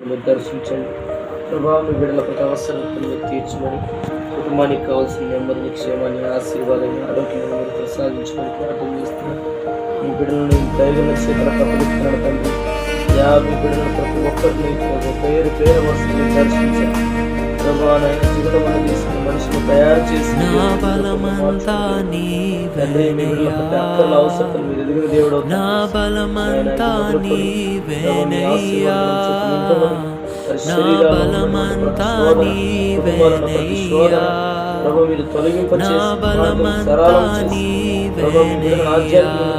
మీరు దర్శించండి ప్రభావ. మీ బిడ్డల ప్రతి అవసరాలను మీరు తీర్చమని, కుటుంబానికి కావాల్సిన నెమ్మదిని, క్షేమాన్ని, ఆశీర్వాదాన్ని, ఆరోగ్యాన్ని మీరు ప్రసాదించమని ప్రార్థన చేస్తున్నాను. మీ బిడ్డలను ధైర్యం చేతుల కప్పగిస్తున్నాడు తండ్రి. మీ బిడ్డలను ప్రతి ఒక్కరిని పేరు పేరు వస్తుంది దర్శించండి ప్రభావ. నాయన జీవితం అనేది తీసుకుని మనిషిని తయారు చేసి తండ్రి, మీ బిడ్డల ప్రతి అక్కర్ల అవసరాలు మీరు ఎదిగిన దేవుడు ప్రభు. మీరు తొలగింపచేసి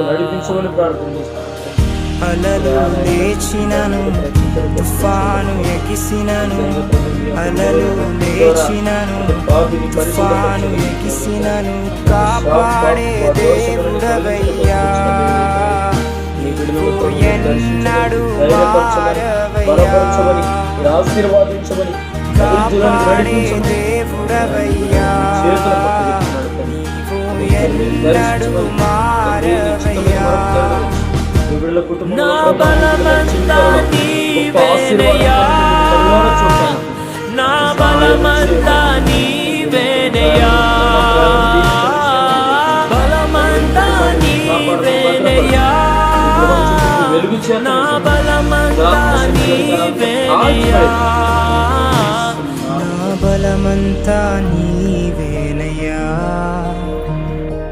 నడిపించమని ప్రార్థిస్తున్నాను. అలలు లేచినను, తుఫాను ఎగిసినను, అలలు లేచినను, తుఫాను ఎగిసినను, కాపాడే దేవుడవయ్యా. ఎన్నడు మారవయ్యా, ఆశీర్వాదించమని కాపాడే దేవుడవయ్యా. ఎన్నడు మారవయ్యా. నా బలమంతా నీవేనయ్యా, నా బలమంతా నీవేనయ్యా, బలమంతా నీవేనయ్యా, నా బలమంతా నీవేనయ్యా, నా బలమంతా నీవే.